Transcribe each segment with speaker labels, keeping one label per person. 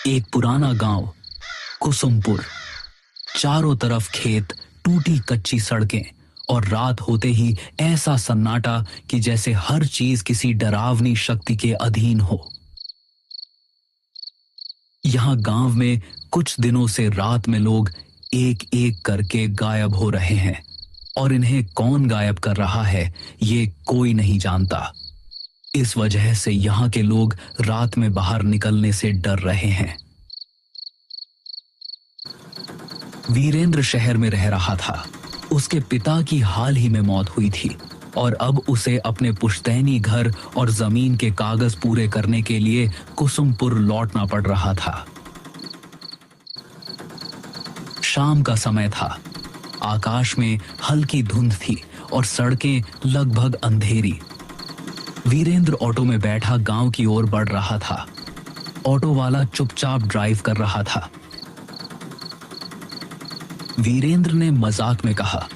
Speaker 1: एक पुराना गांव, कुसुमपुर। चारों तरफ खेत, टूटी कच्ची सड़कें और रात होते ही ऐसा सन्नाटा कि जैसे हर चीज किसी डरावनी शक्ति के अधीन हो। यहां गांव में कुछ दिनों से रात में लोग एक एक करके गायब हो रहे हैं और इन्हें कौन गायब कर रहा है ये कोई नहीं जानता। इस वजह से यहां के लोग रात में बाहर निकलने से डर रहे हैं। वीरेंद्र शहर में रह रहा था। उसके पिता की हाल ही में मौत हुई थी और अब उसे अपने पुश्तैनी घर और जमीन के कागज पूरे करने के लिए कुसुमपुर लौटना पड़ रहा था। शाम का समय था। आकाश में हल्की धुंध थी और सड़कें लगभग अंधेरी। वीरेंद्र ऑटो में बैठा गांव की ओर बढ़ रहा था। ऑटो वाला चुपचाप ड्राइव कर रहा था। वीरेंद्र ने मजाक में कहा,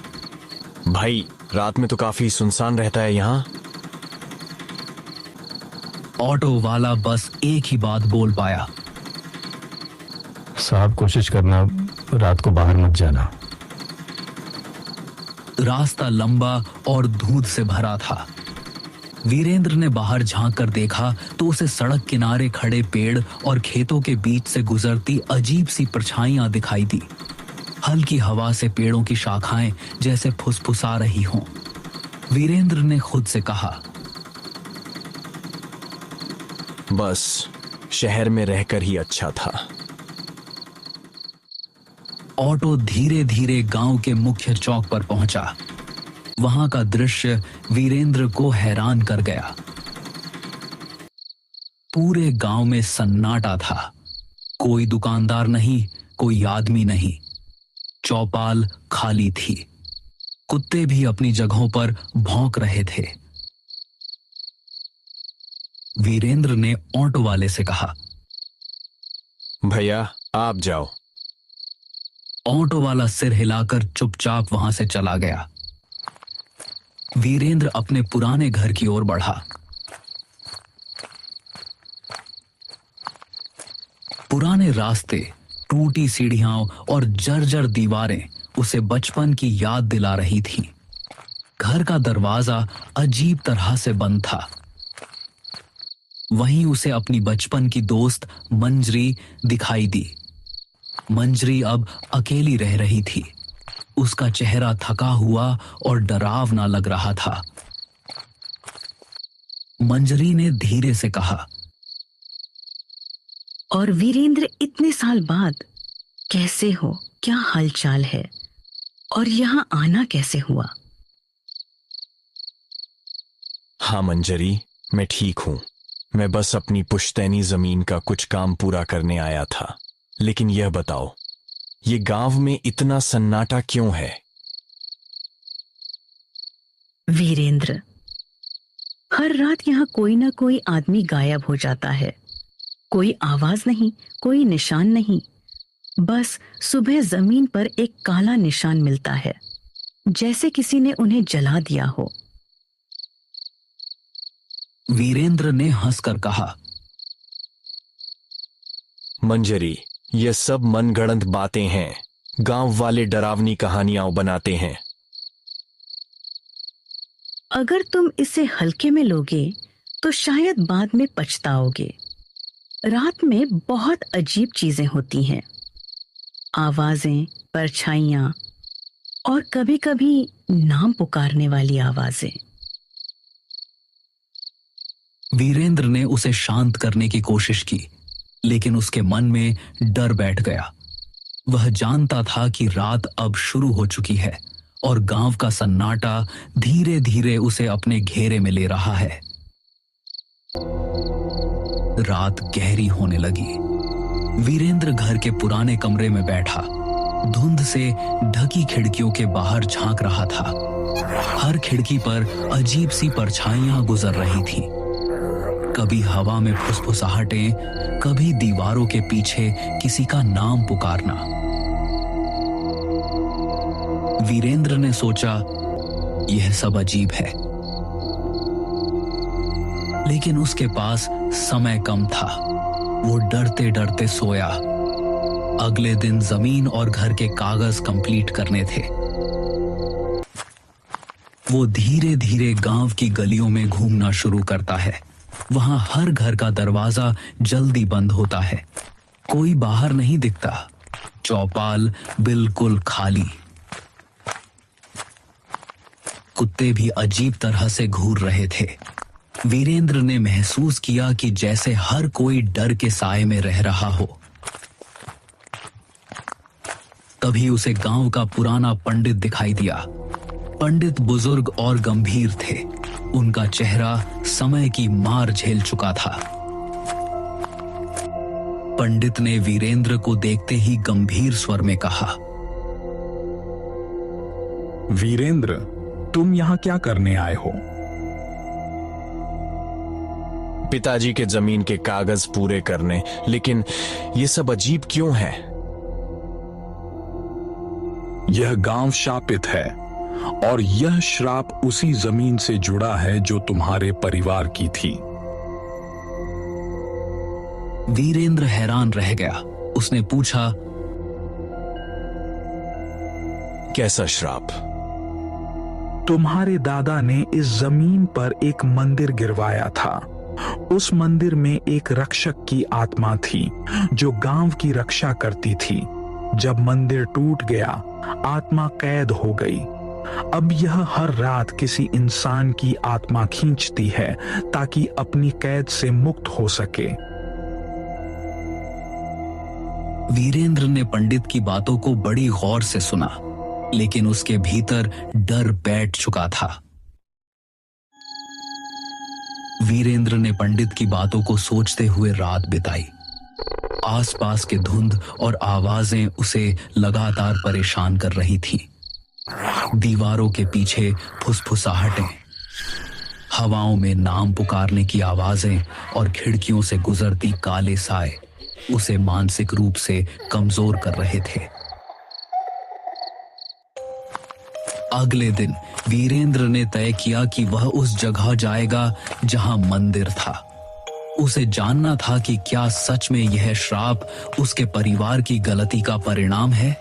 Speaker 2: भाई रात में तो काफी सुनसान रहता है यहाँ।
Speaker 1: ऑटो वाला बस एक ही बात बोल पाया,
Speaker 3: साहब कोशिश करना रात को बाहर मत जाना।
Speaker 1: रास्ता लंबा और धूंध से भरा था। वीरेंद्र ने बाहर झांक कर देखा तो उसे सड़क किनारे खड़े पेड़ और खेतों के बीच से गुजरती अजीब सी परछाइयां दिखाई दी। हल्की हवा से पेड़ों की शाखाएं जैसे फुसफुसा रही हों। वीरेंद्र ने खुद से कहा,
Speaker 2: बस शहर में रहकर ही अच्छा था।
Speaker 1: ऑटो धीरे धीरे गांव के मुख्य चौक पर पहुंचा। वहां का दृश्य वीरेंद्र को हैरान कर गया। पूरे गांव में सन्नाटा था। कोई दुकानदार नहीं, कोई आदमी नहीं। चौपाल खाली थी। कुत्ते भी अपनी जगहों पर भौंक रहे थे। वीरेंद्र ने ऑटो वाले से कहा,
Speaker 2: भैया आप जाओ।
Speaker 1: ऑटो वाला सिर हिलाकर चुपचाप वहां से चला गया। वीरेंद्र अपने पुराने घर की ओर बढ़ा। पुराने रास्ते, टूटी सीढ़ियां और जर्जर दीवारें उसे बचपन की याद दिला रही थीं। घर का दरवाजा अजीब तरह से बंद था। वहीं उसे अपनी बचपन की दोस्त मंजरी दिखाई दी। मंजरी अब अकेली रह रही थी। उसका चेहरा थका हुआ और डरावना लग रहा था। मंजरी ने धीरे से कहा,
Speaker 4: और वीरेंद्र इतने साल बाद कैसे हो? क्या हालचाल है? और यहाँ आना कैसे हुआ?
Speaker 2: हाँ मंजरी, मैं ठीक हूं। मैं बस अपनी पुश्तैनी जमीन का कुछ काम पूरा करने आया था। लेकिन यह बताओ, ये गांव में इतना सन्नाटा क्यों है?
Speaker 4: वीरेंद्र, हर रात यहाँ कोई ना कोई आदमी गायब हो जाता है। कोई आवाज नहीं, कोई निशान नहीं। बस सुबह जमीन पर एक काला निशान मिलता है, जैसे किसी ने उन्हें जला दिया हो।
Speaker 1: वीरेंद्र ने हंसकर कहा,
Speaker 2: मंजरी, ये सब मनगढ़ंत बातें हैं। गांव वाले डरावनी कहानियां बनाते हैं।
Speaker 4: अगर तुम इसे हल्के में लोगे तो शायद बाद में पछताओगे। रात में बहुत अजीब चीजें होती हैं। आवाजें, परछाइयां और कभी-कभी नाम पुकारने वाली आवाजें।
Speaker 1: वीरेंद्र ने उसे शांत करने की कोशिश की, लेकिन उसके मन में डर बैठ गया। वह जानता था कि रात अब शुरू हो चुकी है और गांव का सन्नाटा धीरे धीरे उसे अपने घेरे में ले रहा है। रात गहरी होने लगी। वीरेंद्र घर के पुराने कमरे में बैठा, धुंध से ढकी खिड़कियों के बाहर झांक रहा था। हर खिड़की पर अजीब सी परछाइयां गुजर रही थीं। कभी हवा में फुसफुसाहटें, कभी दीवारों के पीछे किसी का नाम पुकारना। वीरेंद्र ने सोचा, यह सब अजीब है। लेकिन उसके पास समय कम था। वो डरते डरते सोया। अगले दिन जमीन और घर के कागज कंप्लीट करने थे। वो धीरे धीरे गांव की गलियों में घूमना शुरू करता है। वहां हर घर का दरवाजा जल्दी बंद होता है। कोई बाहर नहीं दिखता। चौपाल बिल्कुल खाली। कुत्ते भी अजीब तरह से घूर रहे थे। वीरेंद्र ने महसूस किया कि जैसे हर कोई डर के साए में रह रहा हो। तभी उसे गांव का पुराना पंडित दिखाई दिया। पंडित बुजुर्ग और गंभीर थे। उनका चेहरा समय की मार झेल चुका था। पंडित ने वीरेंद्र को देखते ही गंभीर स्वर में कहा,
Speaker 5: वीरेंद्र, तुम यहां क्या करने आए हो?
Speaker 2: पिताजी के जमीन के कागज पूरे करने। लेकिन ये सब अजीब क्यों है?
Speaker 5: यह गांव शापित है और यह श्राप उसी जमीन से जुड़ा है जो तुम्हारे परिवार की थी।
Speaker 1: वीरेंद्र हैरान रह गया। उसने पूछा,
Speaker 2: कैसा श्राप?
Speaker 5: तुम्हारे दादा ने इस जमीन पर एक मंदिर गिरवाया था। उस मंदिर में एक रक्षक की आत्मा थी जो गांव की रक्षा करती थी। जब मंदिर टूट गया, आत्मा कैद हो गई। अब यह हर रात किसी इंसान की आत्मा खींचती है ताकि अपनी कैद से मुक्त हो सके।
Speaker 1: वीरेंद्र ने पंडित की बातों को बड़ी गौर से सुना, लेकिन उसके भीतर डर बैठ चुका था। वीरेंद्र ने पंडित की बातों को सोचते हुए रात बिताई। आसपास के धुंध और आवाजें उसे लगातार परेशान कर रही थीं। दीवारों के पीछे फुसफुसाहटें, हवाओं में नाम पुकारने की आवाजें और खिड़कियों से गुजरती काले साए उसे मानसिक रूप से कमजोर कर रहे थे। अगले दिन वीरेंद्र ने तय किया कि वह उस जगह जाएगा जहां मंदिर था। उसे जानना था कि क्या सच में यह श्राप उसके परिवार की गलती का परिणाम है